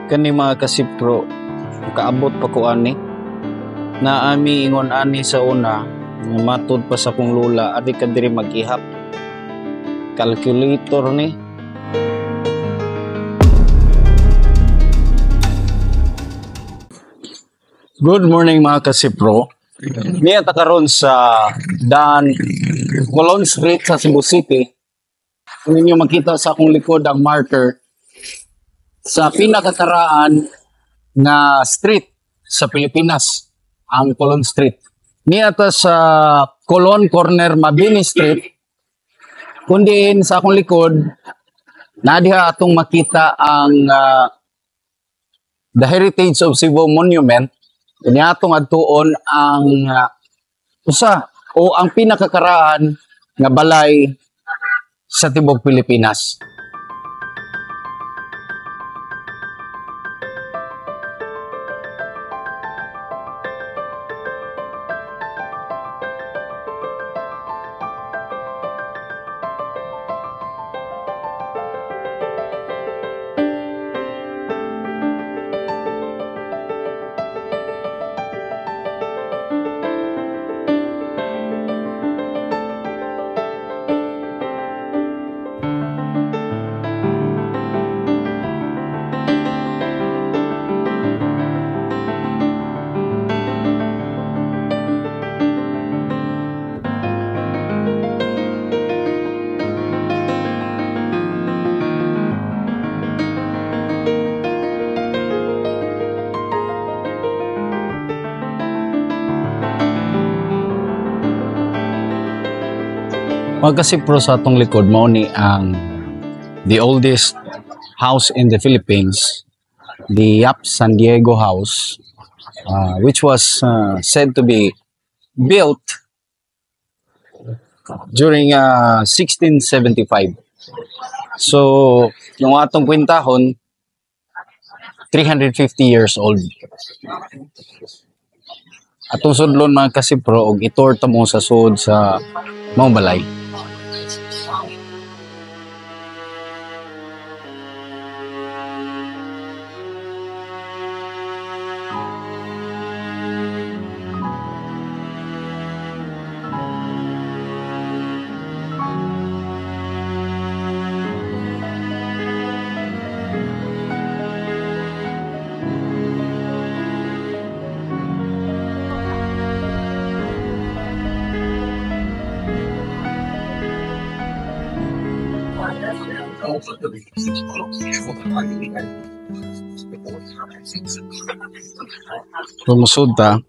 Kani mga kasipro, kaabot pa ko ani. Naami ingon ani sa una, nga matud pa sa kong lula, adi ka diri mag-ihap. Calculator ni. Good morning mga kasipro. Niya ta karon sa Dan Colon Street sa Cebu City. Kung ninyo makita sa akong likod ang marker sa pinakakaraan na street sa Pilipinas, ang Colon Street. Niya ta sa Colon Corner Mabini Street. Kundi sa akong likod, nadiha atong makita ang the Heritage of Cebu Monument. Kanya atong adtuon ang usa o ang pinakakaraan nga balay sa tibuok Pilipinas. Magkasipro sa atong likod mao ni ang the oldest house in the Philippines, the Yap San Diego House, which was said to be built during 1675. So, yung atong kwentahon, 350 years old. Atong sudlon mga kasipro, og itor ta mo sa sud sa maong balay. Lumusod ta.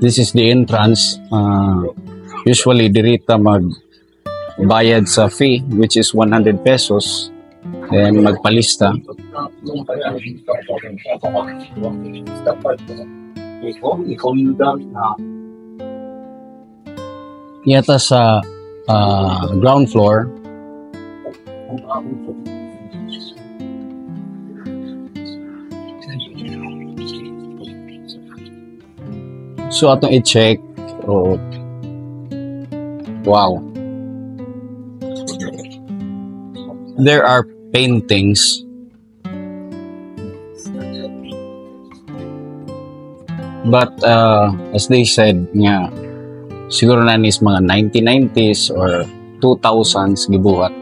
This is the entrance. Usually dirita magbayad sa fee, which is 100 pesos. Then magpalista. Yata sa ground floor. So atong i-check. Oh. Wow. There are paintings. But as they said nga, siguro na is mga 1990s or 2000s gibuhat.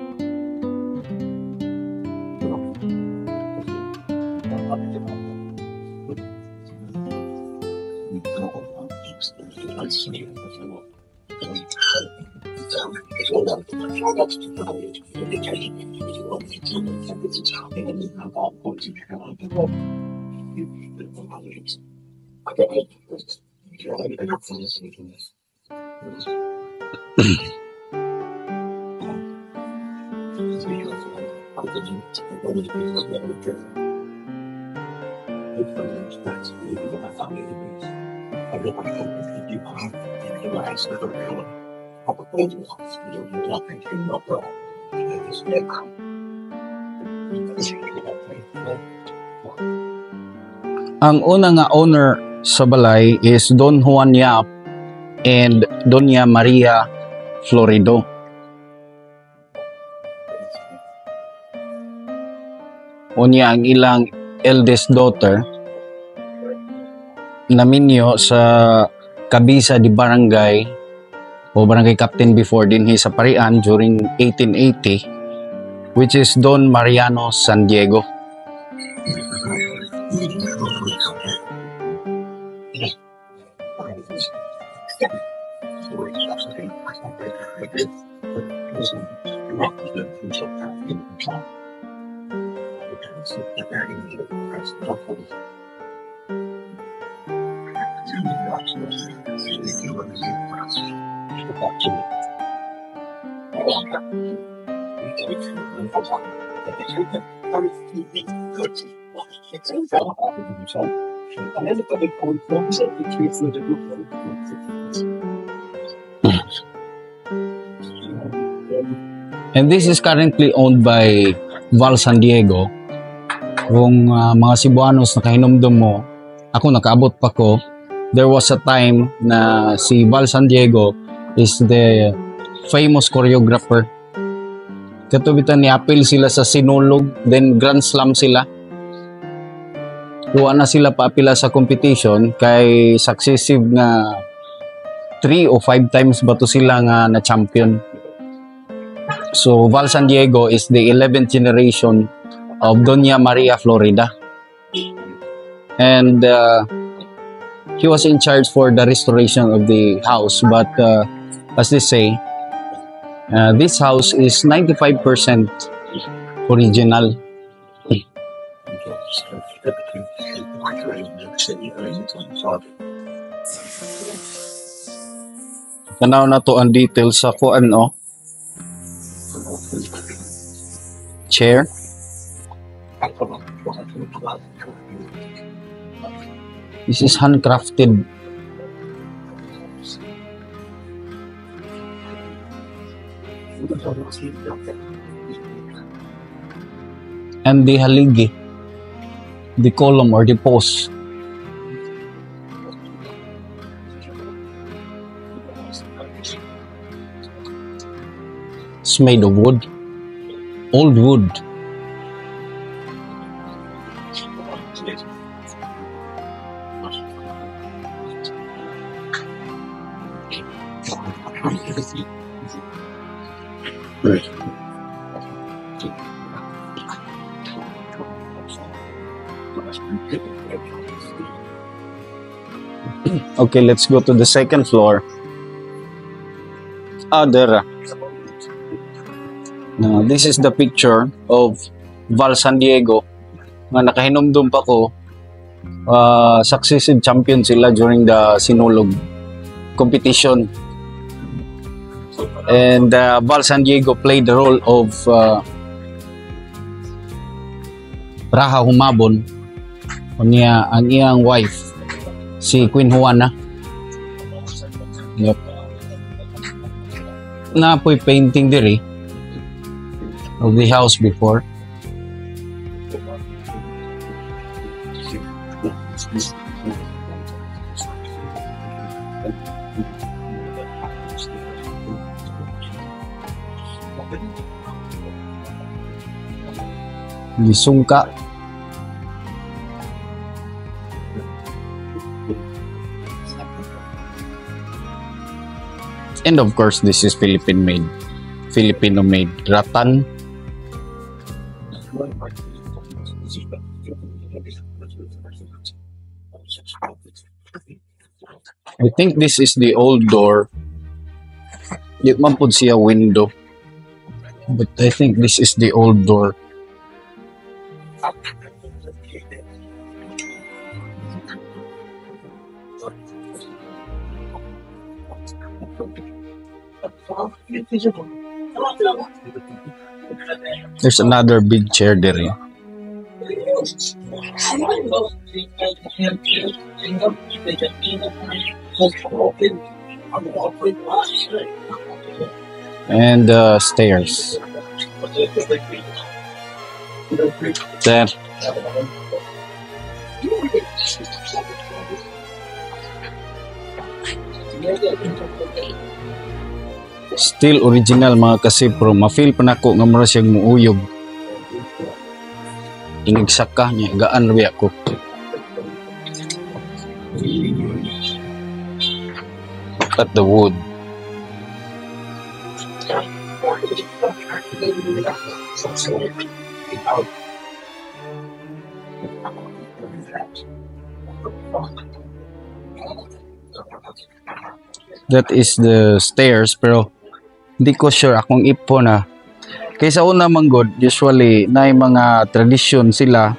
Ang una nga owner sa balay is Don Juan Yap, and Doña Maria Florido. Unya ang ilang eldest daughter naminyo sa kabisa di barangay o barangay captain before din sa Parian during 1880, which is Don Mariano San Diego. And this is currently owned by Val San Diego. Kung mga Cebuanos nakahinomdom mo, ako nakaabot pa ko, there was a time na si Val San Diego is the famous choreographer. Katubitan ni apil sila sa Sinulog, then Grand Slam sila. Kuha na sila paapila sa competition kay successive nga 3 o 5 times ba to sila nga na champion. So Val San Diego is the 11th generation of Doña Maria Florida. And he was in charge for the restoration of the house, but as they say, this house is 95% original. Tanaw na to ang details sa kuan chair. This is handcrafted. And the haligi, the column or the post, it's made of wood, old wood. Okay, let's go to the second floor. There. Now, this is the picture of Val San Diego. Nga nakahinomdom pa ko, successive champion sila during the Sinulog competition. And Val San Diego played the role of Raha Humabon, ang iyang wife, si Queen Juana. Yep. Napoy painting diri of the house before. Disungka. And of course, this is Filipino made rattan. I think this is the old door. Di man pud siya window, but I think this is the old door. There's another big chair there. And stairs. There. Still original mga kasipro. Ma-feel pa nako nga mura siyang muuyog. Inigsaka niya. Gaan rabi ako. Look at the wood. That is the stairs, pero hindi ko sure akong ipo na. Kaysa una manggod, usually na mga tradisyon sila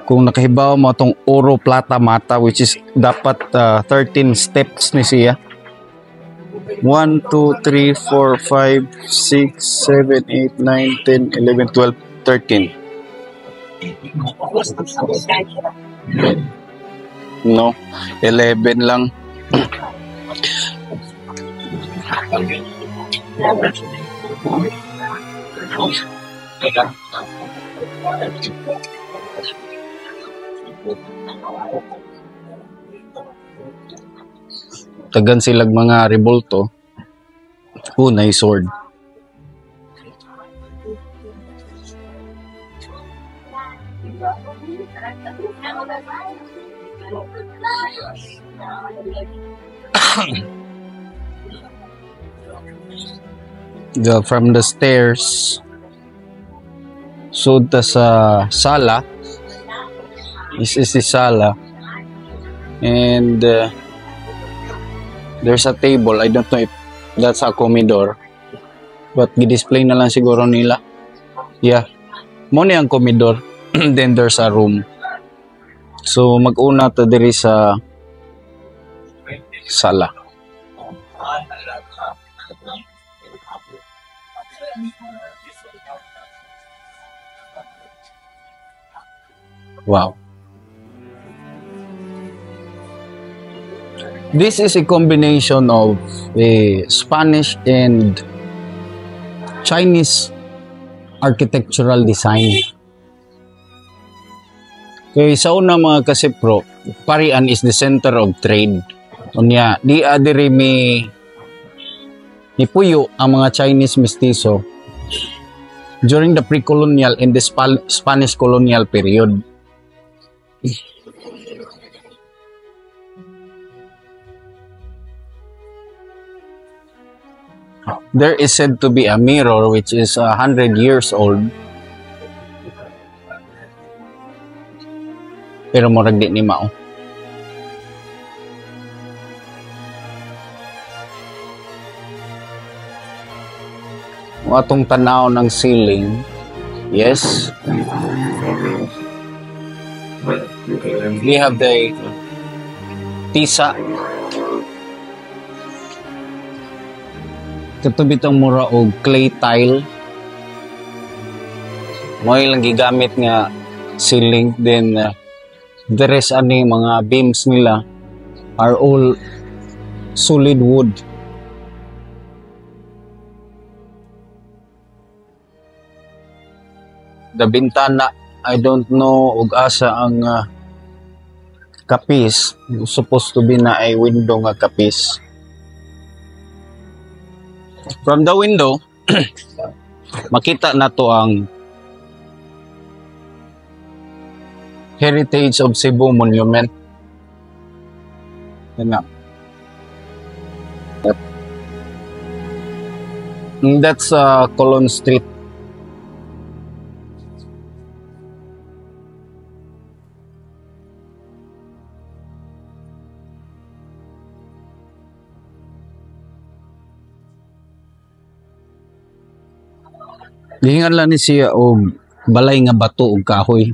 kung nakahibaw mo itong oro plata mata, which is dapat 13 steps ni siya. 1, 2, 3, 4, 5, 6, 7, 8, 9, 10, 11, 12, 13. No, 11 lang. Tagan silag mga rebolto. Nice sword. From the stairs sud ta sa sala. This is the sala, and there's a table. I don't know if that's a comedor, but gi-display na lang siguro nila. Yeah, mo ni ang comedor. Then there's a room. So mag-una ta diri sa sala. Wow. This is a combination of a Spanish and Chinese architectural design. Okay, sa una mga kasipro, Parian is the center of trade. Unya, di adiri mi puyo ang mga Chinese mestizo during the pre-colonial and the Spanish colonial period. There is said to be a mirror which is 100 years old. Pero murag di ni mao. Atong tanaw ng ceiling. Yes. We have the tisa. Katubit ang mura og clay tile. Mo ilang gigamit nga ceiling. Then the rest ani mga beams nila are all solid wood. The bintana, I don't know ug asa ang kapis. Supposed to be na ay window nga kapis. From the window, makita na to ang Heritage of Cebu Monument. Yan na. Yep. That's Colon Street. Gihingan lang ni siya og balay nga bato ug kahoy.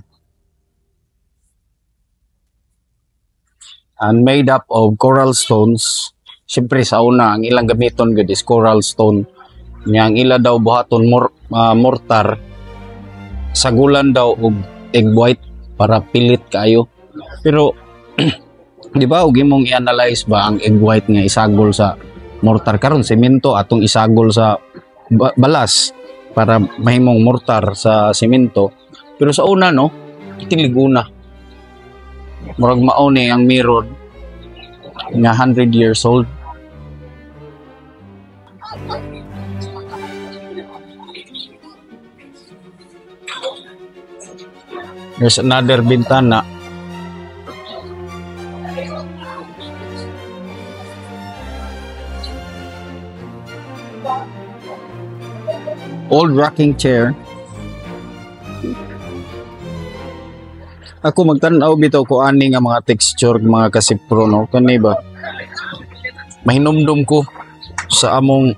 And made up of coral stones. Siyempre sa una ang ilang gamiton gud is coral stone. Nya ang ila daw buhaton mortar. Sagulan daw og egg white para pilit kayo. Pero di ba og imong i-analyze ba ang egg white nga isagol sa mortar karon semento atong isagol sa balas para mahimong mortar sa semento. Pero sa una no, itiliguna. Murag mao ni ang mirror nga 100 years old. There's another bintana. Old rocking chair. Ako magtanaw bitaw ko ani nga mga texture mga kasipro no kani ba. Mahinumdum ko sa among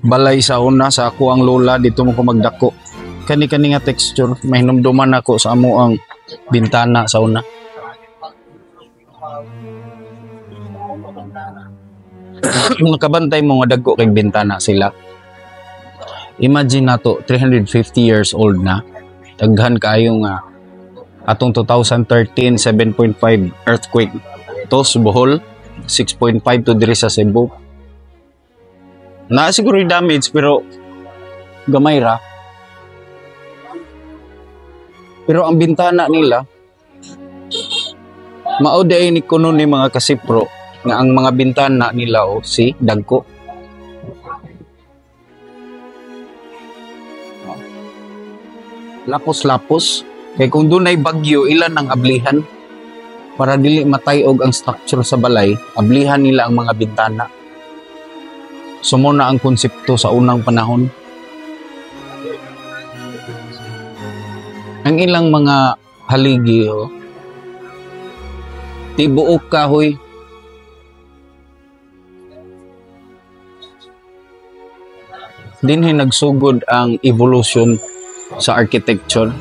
balay sa una sa ako ang lola dito mo ko magdako. Kani nga texture mahinumduman ako sa amo ang bintana sa una. Nakabantay mo nga dagko kay bintana sila. Imagine nato 350 years old na. Daghan kayo nga atong 2013 7.5 earthquake to sa Bohol, 6.5 to diri sa Cebu. Na siguro damage pero gamay ra. Pero ang bintana nila mao day ni kuno ni mga kasipro nga ang mga bintana nila o si dagko. Lapos-lapos. Kaya kung doon ay bagyo, ilan ang ablihan? Para dili matayog ang structure sa balay, ablihan nila ang mga bintana. Sumo na ang konsepto sa unang panahon. Ang ilang mga haligi, tibuok kahoy. Dinhi nagsugod ang evolution sa architecture.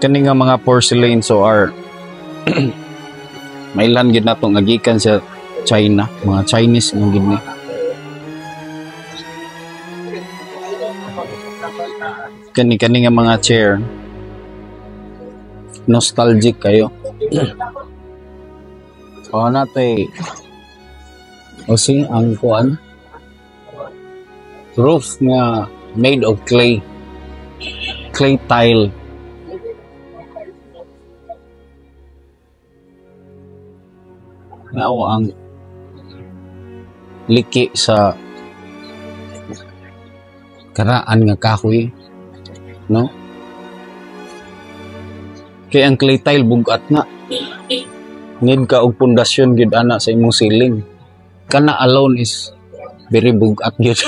Kani nga mga porcelain so are mailan gid nato nga gikan sa China, mga Chinese nga gid ni. Kani nga mga chair nostalgic kayo. O natay o si ang kuan roof nga made of clay tile. Nga ang liki sa karaan nga kahoy, no? Kaya ang clay tile bugat nga. Need ka og pundasyon gid ana sa imong ceiling. Kana alone is very bugat gid.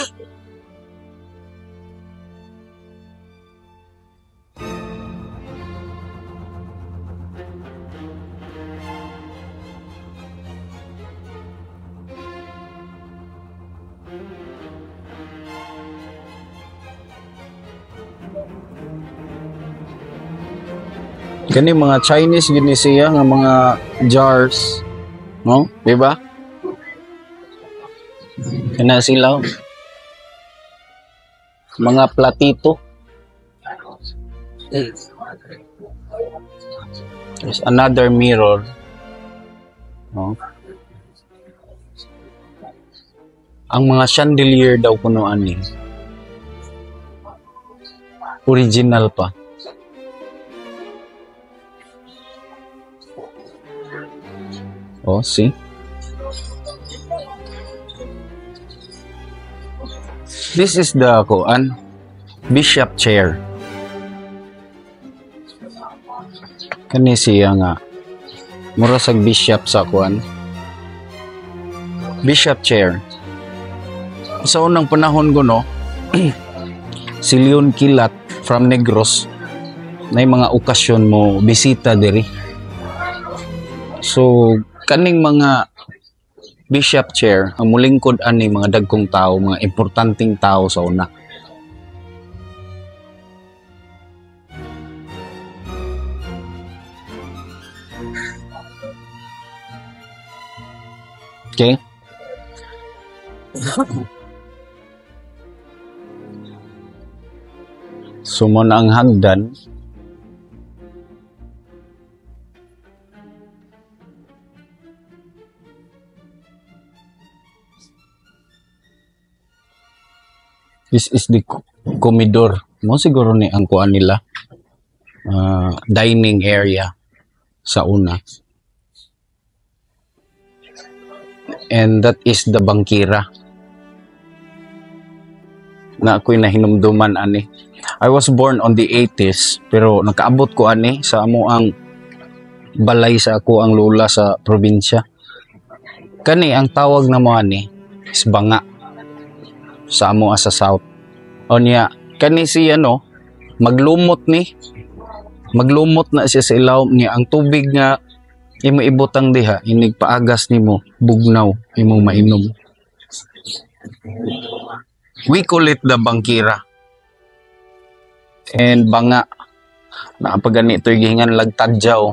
Kani mga Chinese gini siya nga mga jars, no? Di ba? Kana sila mga platito. There's another mirror, no? Ang mga chandelier daw kuno ani original pa. Oh, see? This is the kuan bishop chair. Kani siya nga mura sa bishop sa kuan. Bishop chair. Sa unang panahon ko no, si Leon Kilat from Negros na mga okasyon mo bisita diri. So kaning mga bishop chair ang mulingkod ani mga dagkong tao, mga importanteng tao sa una. Okay? Sumo na ang hagdan. This is the comedor. Mo siguro ni ang kuan nila. Dining area sa una. And that is the bangkira. Na ako'y nahinumduman ani. I was born on the 80s pero nakaabot ko ani sa amo ang balay sa ako ang lola sa probinsya. Kani ang tawag na mo ani is banga sa amo sa south. O niya kani siya no maglumot na siya sa ilaw niya ang tubig nga imo ibutang diha inig paagas nimo bugnaw imo mainom. We call it the bangkira. And banga na pag ganito gihingan lagtadyaw.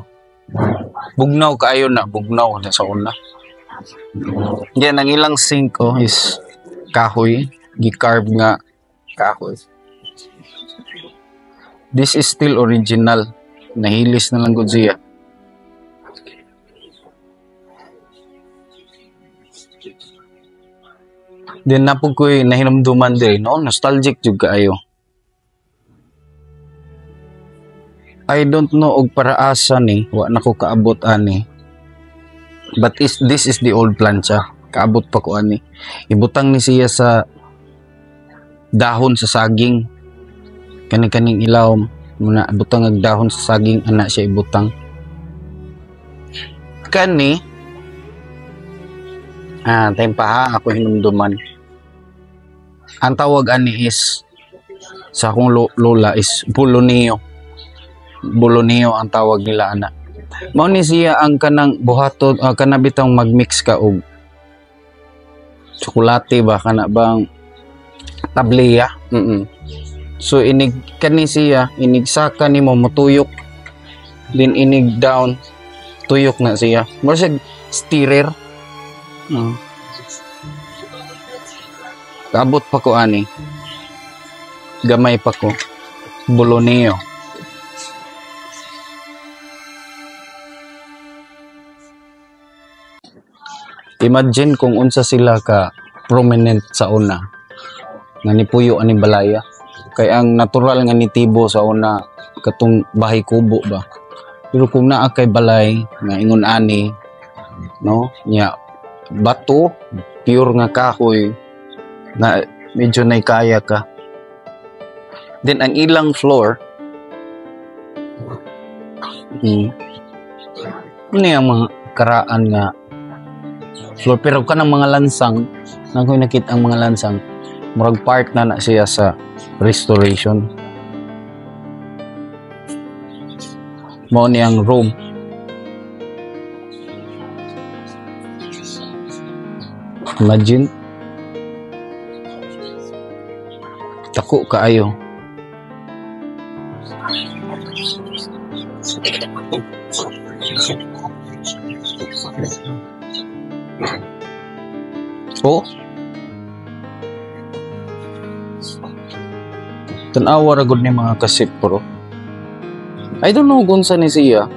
Bugnaw kaayo na bugnaw na sa una. Yan ang ilang sink is kahoy, gi-carve nga kahoy. This is still original. Nahilis na lang gud siya. Then napog ko'y nahinumduman din, no? Nostalgic jud kaayo. I don't know og paraasa ni, wa na ko kaabot ani. But this is the old plancha. Kaabot pa ko ani. Ibutang ni siya sa dahon sa saging. Kani-kaning ilaw muna butang ang dahon sa saging ana siya ibutang. Kani time pa ha ako hinumduman. Ang tawag ani is sa akong lola is boloneo. Boloneo ang tawag nila ana. Mao ni siya ang kanang buhaton kanabitang magmix ka og tsokolate ba kana bang tableya. So inig kani siya inigsaka nimo motuyok din inig down tuyok na siya. Mura siya stirrer. Kaabot pa ko ani. Gamay pa ko. Boloneo. Imagine kung unsa sila ka prominent sa una. Nga nipuyo ani balaya. Kay ang natural nga nitibo sa una katong bahay kubo ba. Pero kung naa kay balay nga ingon ani no nya bato pure nga kahoy na medyo naikaya ka. Then ang ilang floor ano yung mga karaan nga floor pero kanang mga lansang nang ko nakita ang mga lansang murag part na siya sa restoration. Mao ni ang room. Imagine tako kaayo. Oh, tanawa ra gud ni mga kasip bro. I don't know kung saan ni siya.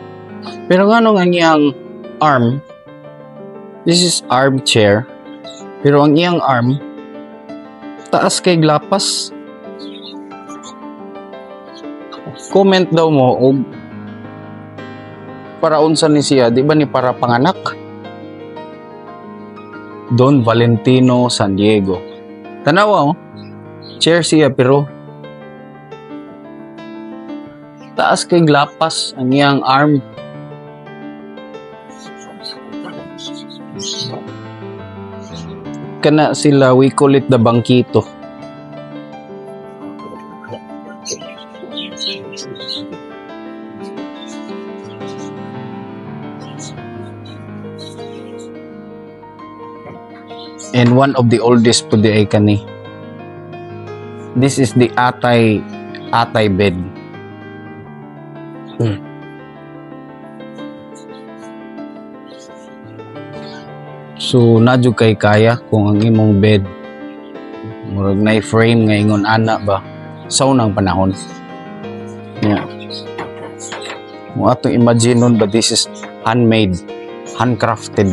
Pero ngano nga niyang arm. This is armchair. Pero ang iyang arm taas kay glapas. Comment daw mo og para unsa ni siya, di ba ni para panganak? Don Valentino San Diego. Tanawa chair siya pero taas kay glapas ang iyang arm. Kana sila, we call it the bangkito. And one of the oldest po di ay kani. This is the atay bed. So nadyo kay kaya kung ang imong bed murag na frame nga ingon ana ba sa unang panahon. Yeah. Mo ato imagine nun ba this is handmade, handcrafted.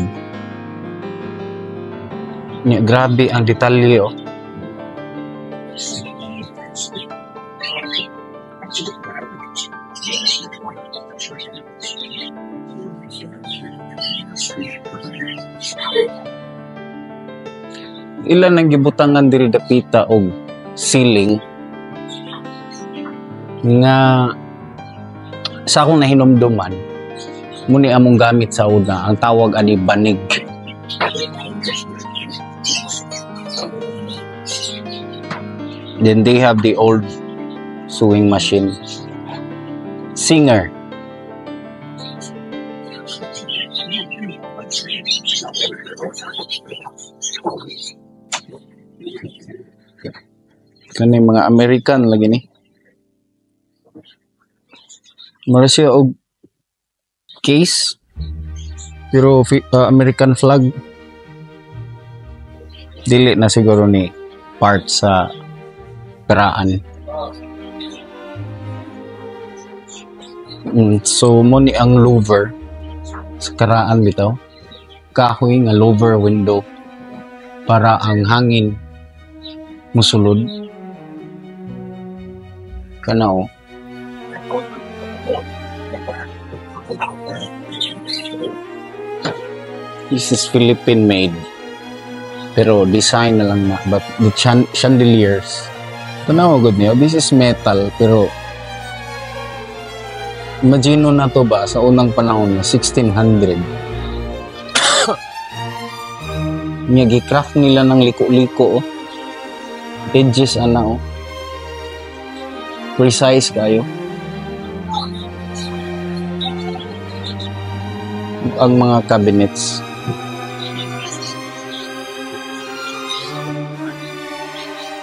Yeah, grabe ang detalye Ilan ang gibutangan diri dapita og ceiling nga sa akong nahinumduman muni among gamit sa una ang tawag ani banig. Then they have the old sewing machine. Singer. Kani mga American lagi ni. Mara siya og case pero American flag. Dili na siguro ni part sa peraan. So mo ni ang louver sa karaan bitaw. Kahoy nga louver window para ang hangin musulod. Kanao. This is Philippine made. Pero design na lang na. But the chandeliers, tanaw good niyo. This is metal. Pero imagine na to ba sa unang panahon na 1600. Gi-craft nila ng liko-liko. Edges ana. Precise kayo. Ang mga cabinets.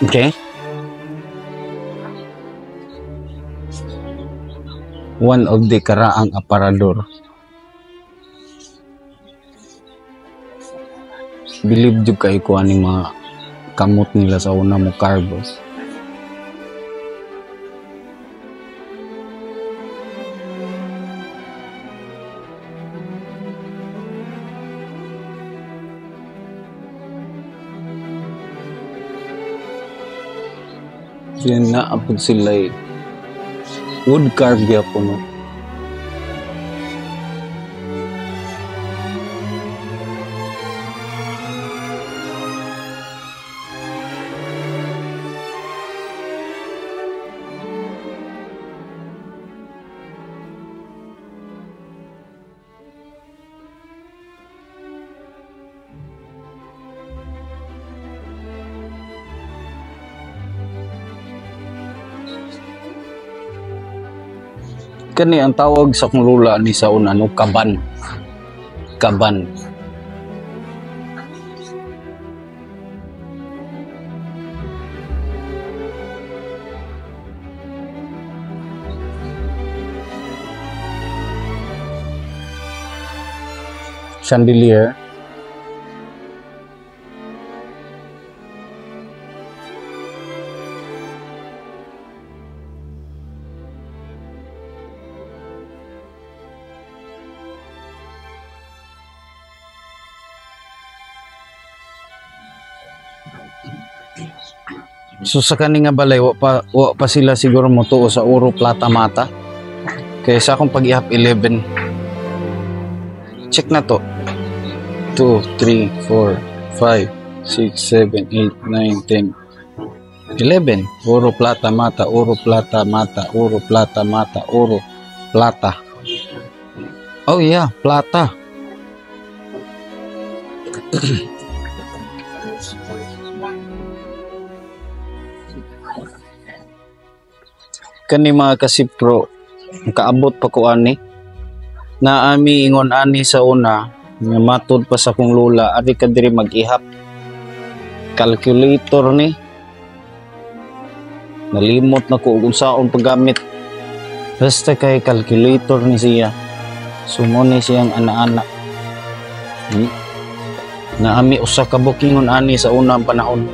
Okay. One of the karaang aparador. Believe jud kay ko aning mga kamot nila sa una mo carvos. Yan na apod sila wood carve po no. Kani ang tawag sa kong lula ni sa una no kaban. Kaban. Chandelier. So sa kani nga balay wa pa sila siguro motuo sa uro plata mata. Kaya sa akong pag-ihap 11. Check na to. 2, 3, 4, 5, 6, 7, 8, 9, 10, 11. Uro plata mata, uro plata mata, uro plata mata, uro plata. Oh yeah, plata. Kani mga kasipro, kaabot pa ko ani na ami ingon ani sa una nga matud pa sa kong lula ari ka diri mag-ihap calculator ni nalimot na ko kung saon paggamit basta kay calculator ni siya sumo ni siyang ana-ana na ami usa ka bukingon ani sa unang panahon.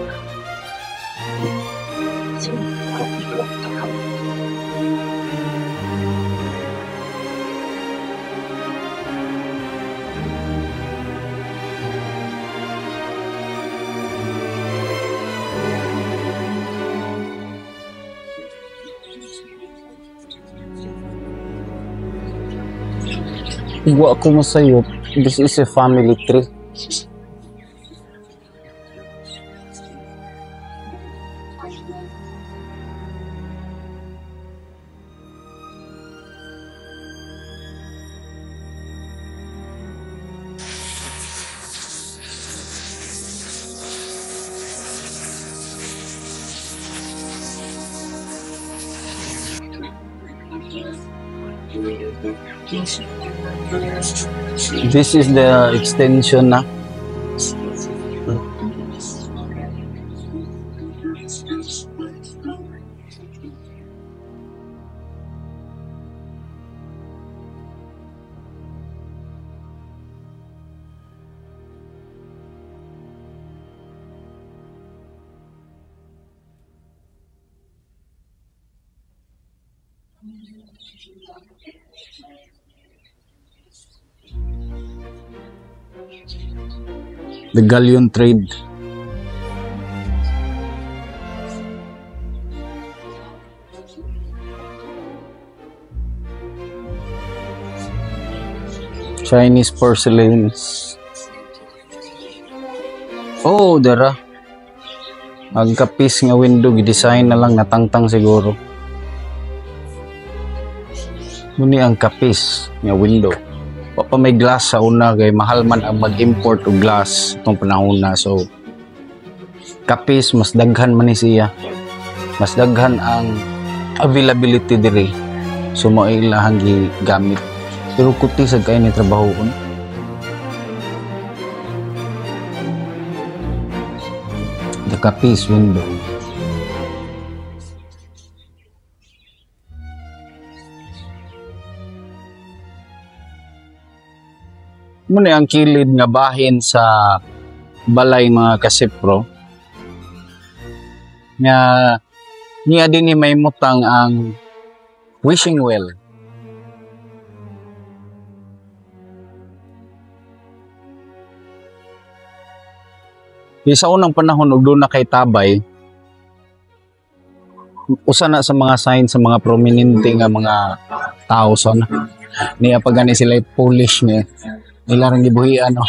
Huwag ako masayop. This is a family trip. This is the extension na. The galleon trade. Chinese porcelains. Oh, dara. Ang kapis nga window gi-design na lang natangtang siguro. Muni ang kapis nga window. Pa may glass sa una kay mahal man ang mag-import og glass itong panahon na. So kapis mas daghan man ni siya. Mas daghan ang availability diri. So mao ilahang gigamit. Pero kuti sad kay ni trabahoon. The kapis window. Muna ang kilid nga bahin sa balay mga kasipro nga niya din ni may mutang ang wishing well. Sa unang panahon ug doon na kay tabay, usa na sa mga sign sa mga prominente nga mga tao so na niya pag gani sila Polish niya nilarang gibuhian no.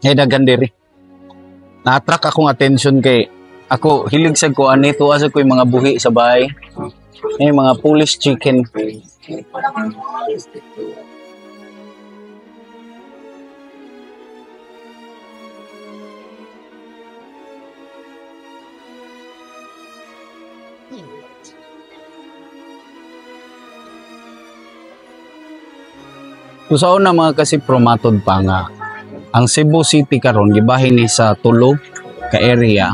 Daghan diri. Na-attract akong attention kay ako hilig sa ko anito asa ko yung mga buhi sa bahay. Mga Polish chicken. So sa una mga kasipro matod pa nga ang Cebu City karon gibahin ni sa tulo ka area.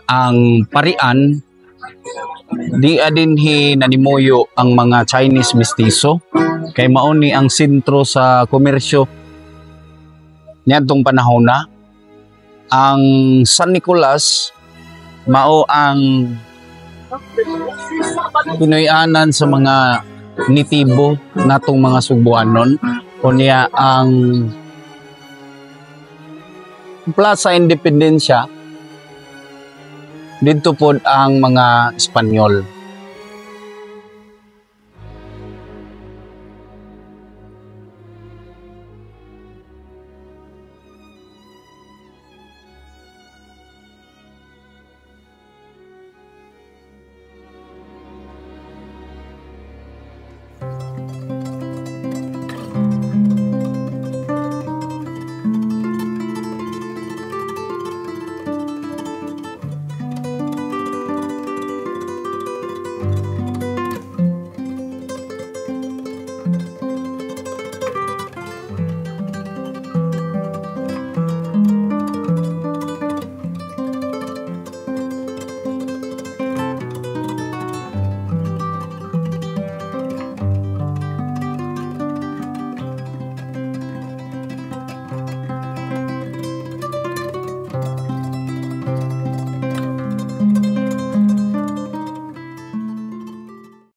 Ang Parian di adinhi nanimuyo ang mga Chinese mestizo kay mao ni ang sentro sa komersyo niadtong panahon na. Ang San Nicolas mao ang Pinoyanan sa mga nitibo natong mga Subuanon kunya ang Plaza Independencia dito pod ang mga Espanyol.